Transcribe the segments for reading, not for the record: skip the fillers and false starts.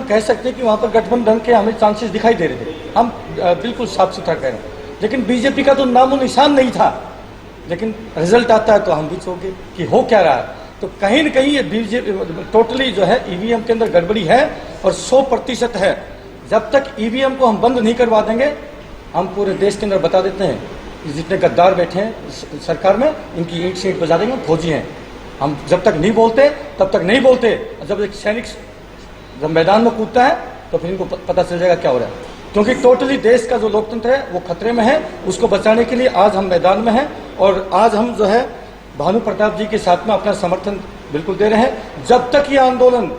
हम कह सकते हैं कि वहाँ पर गठबंधन के हमें चांसेस दिखाई दे रहे थे, हम बिल्कुल साफ सुथरा कह रहे हैं। लेकिन बीजेपी का तो नामो निशान नहीं था। लेकिन रिजल्ट आता है तो हम भी चौंके कि हो क्या रहा है। तो कहीं न कहीं ये बीजेपी टोटली जो है ईवीएम के अंदर गड़बड़ी है और 100% है। जब तक ईवीएम को हम बंद नहीं करवा देंगे, हम पूरे देश के अंदर बता देते हैं जितने गद्दार बैठे हैं सरकार में, इनकी ईंट से ईंट बजा देंगे, फौजी हैं। हम जब तक नहीं बोलते तब तक नहीं बोलते। जब एक सैनिक जब मैदान में कूदता है तो फिर इनको पता चल जाएगा क्या हो रहा है। क्योंकि टोटली देश का जो लोकतंत्र है वो खतरे में है। उसको बचाने के लिए आज हम मैदान में हैं और आज हम जो है भानु प्रताप जी के साथ में अपना समर्थन बिल्कुल दे रहे हैं। जब तक ये आंदोलन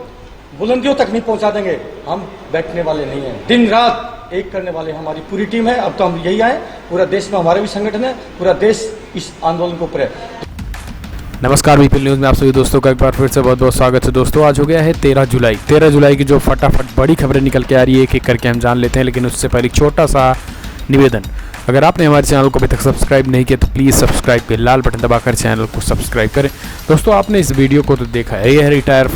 बुलंदियों तक नहीं पहुंचा देंगे, हम बैठने वाले नहीं हैं। दिन रात एक करने वाले हमारी पूरी टीम है। अब तो हम यही आए, पूरा देश में हमारे भी संगठन है, पूरा देश इस आंदोलन के ऊपर है। नमस्कार, वीपीएल न्यूज़ में आप सभी दोस्तों का एक बार फिर से बहुत बहुत स्वागत है। दोस्तों, आज हो गया है 13 जुलाई की जो फटाफट बड़ी खबरें निकल के आ रही है, एक एक करके हम जान लेते हैं। लेकिन उससे पहले एक छोटा सा निवेदन, अगर आपने हमारे चैनल को अभी तक सब्सक्राइब नहीं किया तो प्लीज़ सब्सक्राइब पे लाल बटन दबाकर चैनल को सब्सक्राइब करें। दोस्तों, आपने इस वीडियो को तो देखा है, यह रिटायर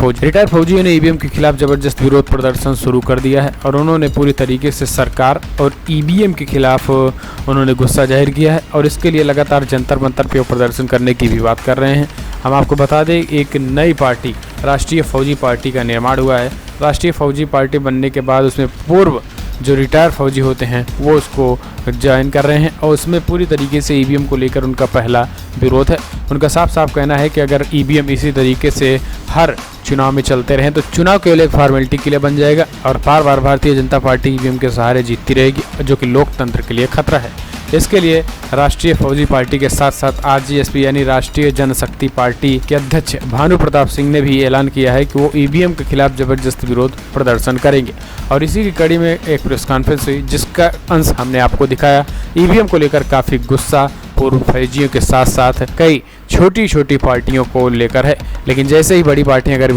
फौजियों ने ईवीएम के खिलाफ जबरदस्त विरोध प्रदर्शन शुरू कर दिया है और उन्होंने पूरी तरीके से सरकार और ईवीएम के खिलाफ उन्होंने गुस्सा जाहिर किया है और इसके लिए लगातार जंतर मंतर पे प्रदर्शन करने की भी बात कर रहे हैं। हम आपको बता दें, एक नई पार्टी राष्ट्रीय फौजी पार्टी का निर्माण हुआ है। राष्ट्रीय फौजी पार्टी बनने के बाद उसमें पूर्व जो रिटायर फौजी होते हैं वो उसको ज्वाइन कर रहे हैं और उसमें पूरी तरीके से ईवीएम को लेकर उनका पहला विरोध है। उनका साफ साफ कहना है कि अगर ईवीएम इसी तरीके से हर चुनाव में चलते रहें तो चुनाव केवल एक फॉर्मेलिटी के लिए बन जाएगा और बार बार भारतीय जनता पार्टी ईवीएम के सहारे जीतती रहेगी, जो कि लोकतंत्र के लिए खतरा है। इसके लिए राष्ट्रीय फौजी पार्टी के साथ साथ आरजेएसपी यानी राष्ट्रीय जनशक्ति पार्टी के अध्यक्ष भानु प्रताप सिंह ने भी ऐलान किया है कि वो ईवीएम के खिलाफ जबरदस्त विरोध प्रदर्शन करेंगे। और इसी की कड़ी में एक प्रेस कॉन्फ्रेंस हुई जिसका अंश हमने आपको दिखाया। ईवीएम को लेकर काफ़ी गुस्सा पूर्व फौजियों के साथ साथ कई छोटी छोटी पार्टियों को लेकर है, लेकिन जैसे ही बड़ी पार्टियां अगर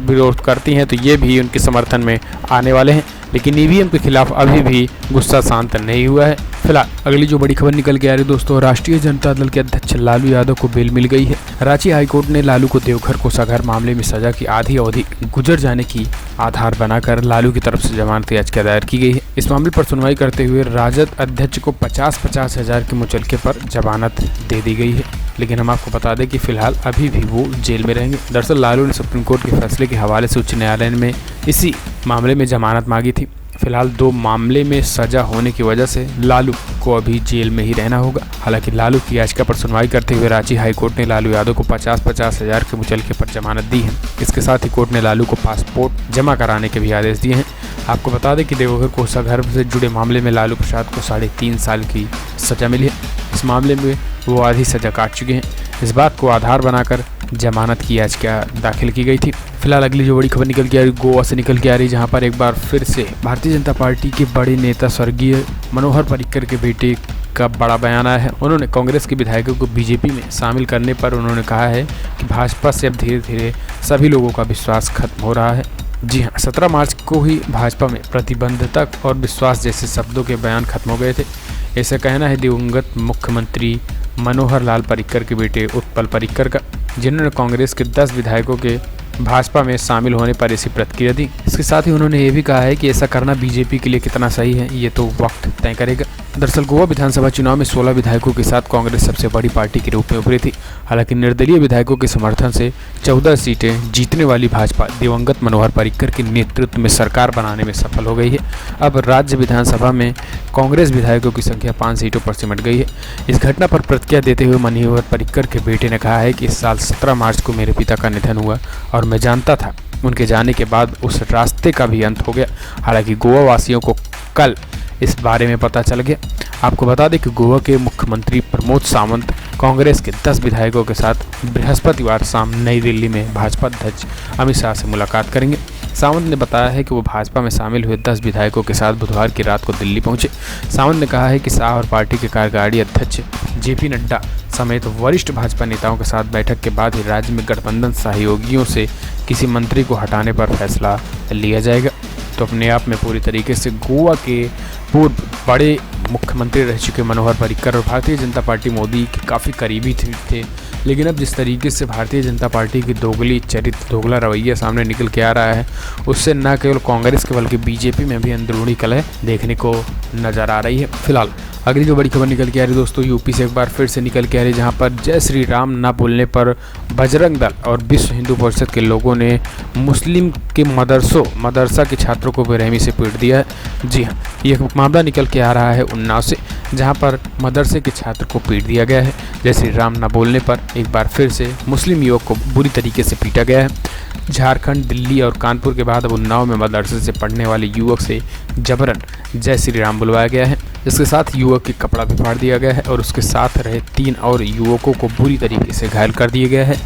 विरोध करती हैं तो ये भी उनके समर्थन में आने वाले हैं। लेकिन ईवीएम के खिलाफ अभी भी गुस्सा शांत नहीं हुआ है। फिलहाल अगली जो बड़ी खबर निकल के आ रही है दोस्तों, राष्ट्रीय जनता दल के अध्यक्ष लालू यादव को बेल मिल गई है। रांची हाईकोर्ट ने लालू को देवघर कोषागार मामले में सजा की आधी अवधि गुजर जाने की आधार बनाकर लालू की तरफ से जमानत याचिका दायर की गई है। इस मामले पर सुनवाई करते हुए राजद अध्यक्ष को 50-50 हज़ार के मुचलके पर जमानत दे दी गई है। लेकिन हम आपको बता दें कि फिलहाल अभी भी वो जेल में रहेंगे। दरअसल लालू ने सुप्रीम कोर्ट के फैसले के हवाले से उच्च न्यायालय में इसी मामले में जमानत मांगी थी। फिलहाल 2 मामले में सजा होने की वजह से लालू को अभी जेल में ही रहना होगा। हालांकि लालू की याचिका पर सुनवाई करते हुए रांची हाईकोर्ट ने लालू यादव को 50-50 हज़ार के मुचलके पर जमानत दी है। इसके साथ ही कोर्ट ने लालू को पासपोर्ट जमा कराने के भी आदेश दिए हैं। आपको बता दें कि देवघर कोषागार से जुड़े मामले में लालू प्रसाद को 3.5 साल की सजा मिली है। इस मामले में वो आधी सजा काट चुके हैं। इस बात को आधार बनाकर जमानत की याचिका दाखिल की गई थी। फिलहाल अगली जो बड़ी खबर निकल के आ रही गोवा से निकल के आ रही, जहां पर एक बार फिर से भारतीय जनता पार्टी के बड़े नेता स्वर्गीय मनोहर पर्रिकर के बेटे का बड़ा बयान आया है। उन्होंने कांग्रेस के विधायकों को बीजेपी में शामिल करने पर उन्होंने कहा है कि भाजपा से अब धीरे धीरे सभी लोगों का विश्वास खत्म हो रहा है। जी हाँ, 17 मार्च को ही भाजपा में प्रतिबद्धता और विश्वास जैसे शब्दों के बयान खत्म हो गए थे। ऐसा कहना है दिवंगत मुख्यमंत्री मनोहर लाल पर्रिकर के बेटे उत्पल पर्रिकर का, जिन्होंने कांग्रेस के 10 विधायकों के भाजपा में शामिल होने पर ऐसी प्रतिक्रिया दी। इसके साथ ही उन्होंने ये भी कहा है कि ऐसा करना बीजेपी के लिए कितना सही है ये तो वक्त तय करेगा। दरअसल गोवा विधानसभा चुनाव में 16 विधायकों के साथ कांग्रेस सबसे बड़ी पार्टी के रूप में उभरी थी। हालांकि निर्दलीय विधायकों के समर्थन से 14 सीटें जीतने वाली भाजपा दिवंगत मनोहर पर्रिकर के नेतृत्व में सरकार बनाने में सफल हो गई है। अब राज्य विधानसभा में कांग्रेस विधायकों की संख्या 5 सीटों पर सिमट गई है। इस घटना पर प्रतिक्रिया देते हुए मनोहर पर्रिकर के बेटे ने कहा है कि इस साल 17 मार्च को मेरे पिता का निधन हुआ और मैं जानता था उनके जाने के बाद उस रास्ते का भी अंत हो गया। हालांकि गोवा वासियों को कल इस बारे में पता चल गया। आपको बता दें कि गोवा के मुख्यमंत्री प्रमोद सावंत कांग्रेस के 10 विधायकों के साथ बृहस्पतिवार शाम नई दिल्ली में भाजपा अध्यक्ष अमित शाह से मुलाकात करेंगे। सावंत ने बताया है कि वो भाजपा में शामिल हुए 10 विधायकों के साथ बुधवार की रात को दिल्ली पहुंचे। सावंत ने कहा है कि शाह और पार्टी के कार्यकारी अध्यक्ष जेपी नड्डा समेत वरिष्ठ भाजपा नेताओं के साथ बैठक के बाद ही राज्य में गठबंधन सहयोगियों से किसी मंत्री को हटाने पर फैसला लिया जाएगा। तो अपने आप में पूरी तरीके से गोवा के पूर्व बड़े मुख्यमंत्री रह चुके मनोहर पर्रिकर और भारतीय जनता पार्टी मोदी के काफ़ी करीबी थे, लेकिन अब जिस तरीके से भारतीय जनता पार्टी की दोगली चरित्र, दोगला रवैया सामने निकल के आ रहा है, उससे न केवल कांग्रेस के बल्कि बीजेपी में भी अंदरूनी कलह देखने को नजर आ रही है। फिलहाल अगली जो बड़ी खबर निकल के आ रही है दोस्तों, यूपी से एक बार फिर से निकल के आ रही है, जहां पर जय श्री राम न बोलने पर बजरंग दल और विश्व हिंदू परिषद के लोगों ने मुस्लिम के मदरसा के छात्रों को बेरहमी से पीट दिया है। जी हाँ, यह मामला निकल के आ रहा है उन्नाव से, जहां पर मदरसे के छात्र को पीट दिया गया है। जय श्री राम न बोलने पर एक बार फिर से मुस्लिम युवक को बुरी तरीके से पीटा गया है। झारखंड, दिल्ली और कानपुर के बाद अब उन्नाव में मदरसे से पढ़ने वाले युवक से जबरन जय श्री राम बुलवाया गया है। इसके साथ युवक की कपड़ा भी फाड़ दिया गया है और उसके साथ रहे 3 और युवकों को बुरी तरीके से घायल कर दिया गया है।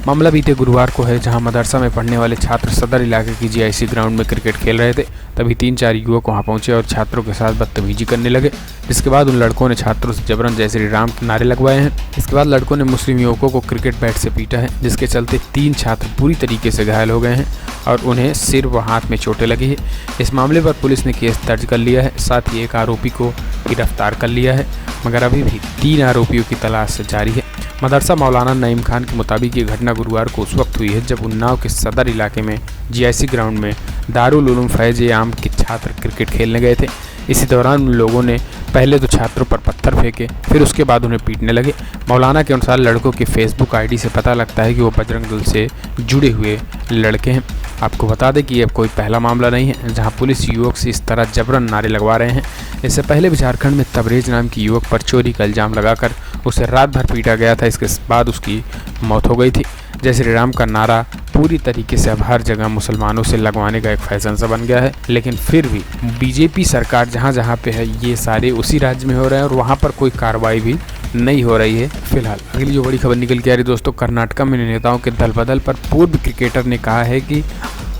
मामला बीते गुरुवार को है, जहां मदरसा में पढ़ने वाले छात्र सदर इलाके की जीआईसी ग्राउंड में क्रिकेट खेल रहे थे। तभी 3-4 युवक वहां पहुंचे और छात्रों के साथ बदतमीजी करने लगे, जिसके बाद उन लड़कों ने छात्रों से जबरन जय श्री राम के नारे लगवाए हैं। इसके बाद लड़कों ने मुस्लिम युवकों को क्रिकेट बैट से पीटा है, जिसके चलते 3 छात्र पूरी तरीके से घायल हो गए हैं और उन्हें सिर व हाथ में चोटें लगी है। इस मामले पर पुलिस ने केस दर्ज कर लिया है, साथ ही एक आरोपी को गिरफ्तार कर लिया है, मगर अभी भी 3 आरोपियों की तलाश जारी है। मदरसा मौलाना नईम खान के मुताबिक ये घटना गुरुवार को उस वक्त हुई है जब उन्नाव के सदर इलाके में जीआईसी ग्राउंड में दारुल उलूम फैज़-ए-आम के छात्र क्रिकेट खेलने गए थे। इसी दौरान उन लोगों ने पहले तो छात्रों पर पत्थर फेंके, फिर उसके बाद उन्हें पीटने लगे। मौलाना के अनुसार लड़कों के फेसबुक आईडी से पता लगता है कि वो बजरंग दल से जुड़े हुए लड़के हैं। आपको बता दें कि यह कोई पहला मामला नहीं है जहां पुलिस युवक से इस तरह जबरन नारे लगवा रहे हैं। इससे पहले भी झारखंड में तबरेज नाम की युवक पर चोरी का इल्जाम लगाकर उसे रात भर पीटा गया था। इसके बाद उसकी मौत हो गई थी। जय श्री राम का नारा पूरी तरीके से अब हर जगह मुसलमानों से लगवाने का एक फैशन सा बन गया है, लेकिन फिर भी बीजेपी सरकार जहां जहां पे है ये सारे उसी राज्य में हो रहे हैं और वहां पर कोई कार्रवाई भी नहीं हो रही है। फिलहाल अगली जो बड़ी खबर निकल के आ रही दोस्तों, कर्नाटक में नेताओं के दल बदल पर पूर्व क्रिकेटर ने कहा है कि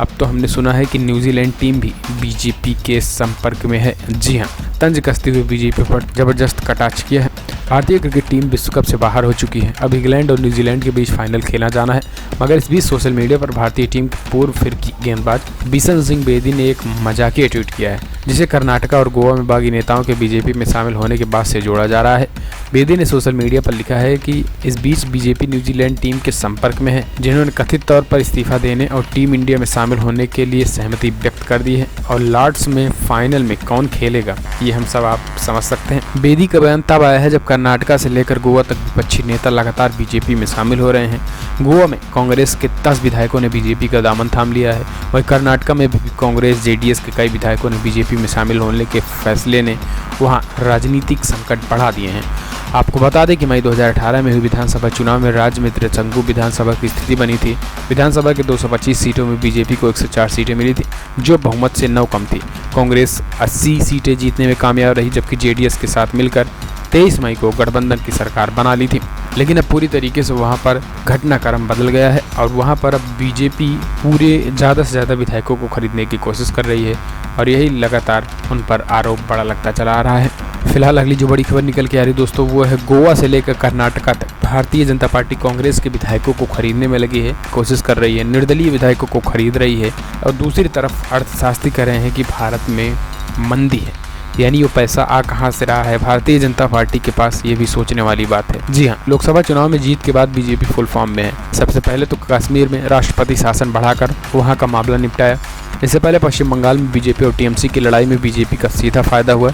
अब तो हमने सुना है कि न्यूजीलैंड टीम भी बीजेपी के संपर्क में है। जी हाँ, तंज कसते हुए बीजेपी पर जबरदस्त कटाक्ष किया है। भारतीय क्रिकेट टीम विश्व कप से बाहर हो चुकी है। अब इंग्लैंड और न्यूजीलैंड के बीच फाइनल खेला जाना है, मगर इस बीच सोशल मीडिया पर भारतीय टीम के पूर्व फिरकी गेंदबाज बिशन सिंह बेदी ने एक मजाकिया ट्वीट किया है, जिसे कर्नाटका और गोवा में बागी नेताओं के बीजेपी में शामिल होने के बाद से जोड़ा जा रहा है। बेदी ने सोशल मीडिया पर लिखा है कि इस बीच बीजेपी न्यूजीलैंड टीम के संपर्क में है, जिन्होंने कथित तौर पर इस्तीफा देने और टीम इंडिया में शामिल होने के लिए सहमति व्यक्त कर दी है। और लॉर्ड्स में फाइनल में कौन खेलेगा ये हम सब आप समझ सकते हैं। बेदी का बयान तब आया है जब कर्नाटका से लेकर गोवा तक विपक्षी नेता लगातार बीजेपी में शामिल हो रहे हैं। गोवा में कांग्रेस के 10 विधायकों ने बीजेपी का दामन थाम लिया है, वहीं कर्नाटका में भी कांग्रेस जेडीएस के कई विधायकों ने बीजेपी में शामिल होने के फैसले ने वहां राजनीतिक संकट बढ़ा दिए हैं। आपको बता दें कि मई 2018 में हुई विधानसभा चुनाव में राज्य में त्रिशंकु विधानसभा की स्थिति बनी थी। विधानसभा के 225 सीटों में बीजेपी को 104 सीटें मिली थी, जो बहुमत से 9 कम थी। कांग्रेस 80 सीटें जीतने में कामयाब रही, जबकि जेडीएस के साथ मिलकर 23 मई को गठबंधन की सरकार बना ली थी। लेकिन अब पूरी तरीके से वहां पर घटनाक्रम बदल गया है और वहां पर अब बीजेपी पूरे ज़्यादा से ज़्यादा विधायकों को खरीदने की कोशिश कर रही है और यही लगातार उन पर आरोप बड़ा लगता चला आ रहा है। फिलहाल अगली जो बड़ी खबर निकल के आ रही दोस्तों, वो है गोवा से लेकर कर्नाटका तक भारतीय जनता पार्टी कांग्रेस के विधायकों को खरीदने में लगी है, कोशिश कर रही है, निर्दलीय विधायकों को खरीद रही है। और दूसरी तरफ अर्थशास्त्री कह रहे हैं कि भारत में मंदी है, यानी वो पैसा आ कहां से रहा है भारतीय जनता पार्टी के पास, ये भी सोचने वाली बात है। जी हाँ, लोकसभा चुनाव में जीत के बाद बीजेपी फुल फॉर्म में है। सबसे पहले तो कश्मीर में राष्ट्रपति शासन बढ़ाकर वहां का मामला निपटाया। इससे पहले पश्चिम बंगाल में बीजेपी और टीएमसी की लड़ाई में बीजेपी का सीधा फायदा हुआ,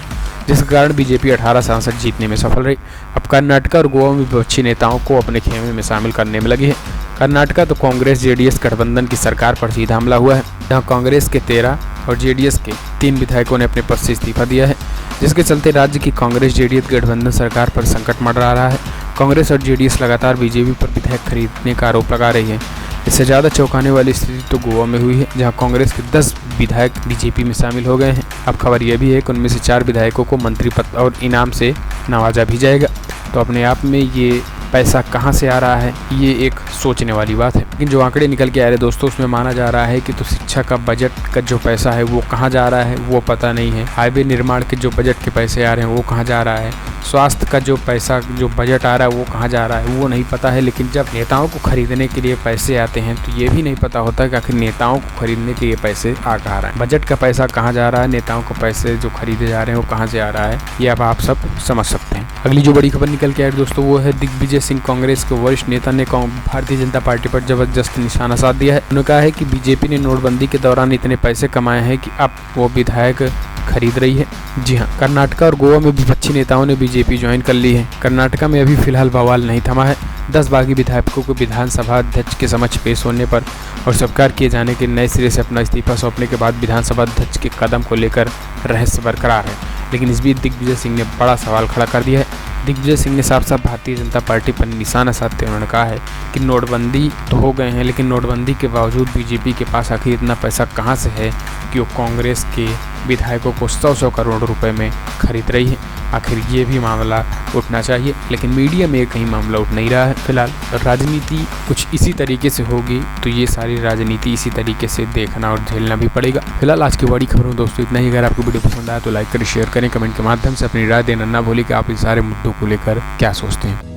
जिसके कारण बीजेपी 18 सांसद जीतने में सफल रही। अब कर्नाटका और गोवा में विपक्षी नेताओं को अपने खेमे में शामिल करने में लगी है। कर्नाटका तो कांग्रेस जेडीएस गठबंधन की सरकार पर सीधा हमला हुआ है, जहां कांग्रेस के 13 और जेडीएस के 3 विधायकों ने अपने पद से इस्तीफा दिया है, जिसके चलते राज्य की कांग्रेस जेडीएस गठबंधन सरकार पर संकट मंडरा रहा है। कांग्रेस और जेडीएस लगातार बीजेपी पर विधायक खरीदने का आरोप लगा रही है। इससे ज़्यादा चौंकाने वाली स्थिति तो गोवा में हुई है, जहां कांग्रेस के 10 विधायक बीजेपी में शामिल हो गए हैं। अब खबर यह भी है कि उनमें से 4 विधायकों को मंत्री पद और इनाम से नवाजा भी जाएगा। तो अपने आप में ये पैसा कहां से आ रहा है, ये एक सोचने वाली बात है। लेकिन जो आंकड़े निकल के आ रहे दोस्तों, उसमें माना जा रहा है कि तो शिक्षा का बजट का जो पैसा है वो कहां जा रहा है वो पता नहीं है। हाईवे निर्माण के जो बजट के पैसे आ रहे हैं वो कहां जा रहा है। स्वास्थ्य का जो पैसा जो बजट आ रहा है वो कहां जा रहा है वो नहीं पता है। लेकिन जब नेताओं को खरीदने के लिए पैसे आते हैं तो ये भी नहीं पता होता कि आखिर नेताओं को खरीदने के लिए पैसे आ कहाँ रहा है, बजट का पैसा कहाँ जा रहा है, नेताओं को पैसे जो खरीदे जा रहे हैं वो कहाँ से आ रहा है, ये अब आप सब समझ सकते हैं। अगली जो बड़ी खबर निकल के आई दोस्तों वो है दिग्विजय सिंह, कांग्रेस के वरिष्ठ नेता ने भारतीय जनता पार्टी पर जबरदस्त निशाना साध दिया है। उन्होंने कहा है कि बीजेपी ने नोटबंदी के दौरान इतने पैसे कमाए हैं कि अब वो विधायक खरीद रही है। जी हाँ, कर्नाटका और गोवा में विपक्षी नेताओं ने बीजेपी ज्वाइन कर ली है। कर्नाटका में अभी फिलहाल बवाल नहीं थमा है। 10 बागी विधायकों को विधानसभा अध्यक्ष के समक्ष पेश होने पर और स्वीकार किए जाने के नए सिरे से अपना इस्तीफा सौंपने के बाद विधानसभा अध्यक्ष के कदम को लेकर रहस्य बरकरार है। लेकिन इस बीच दिग्विजय सिंह ने बड़ा सवाल खड़ा कर दिया है। दिग्विजय सिंह ने साफ साफ भारतीय जनता पार्टी पर निशाना साधते उन्होंने कहा है कि नोटबंदी तो हो गए हैं, लेकिन नोटबंदी के बावजूद बीजेपी के पास आखिर इतना पैसा कहाँ से है कि वो कांग्रेस के विधायकों को 100 करोड़ रुपए में खरीद रही है। आखिर ये भी मामला उठना चाहिए, लेकिन मीडिया में कहीं मामला उठ नहीं रहा है। फिलहाल राजनीति कुछ इसी तरीके से होगी तो ये सारी राजनीति इसी तरीके से देखना और झेलना भी पड़ेगा। फिलहाल आज की बड़ी खबरों दोस्तों इतना ही। अगर आपको वीडियो पसंद आया तो लाइक करें, शेयर करें, कमेंट के माध्यम से अपनी राय देना ना भूलें कि आप इन सारे मुद्दों को लेकर क्या सोचते हैं।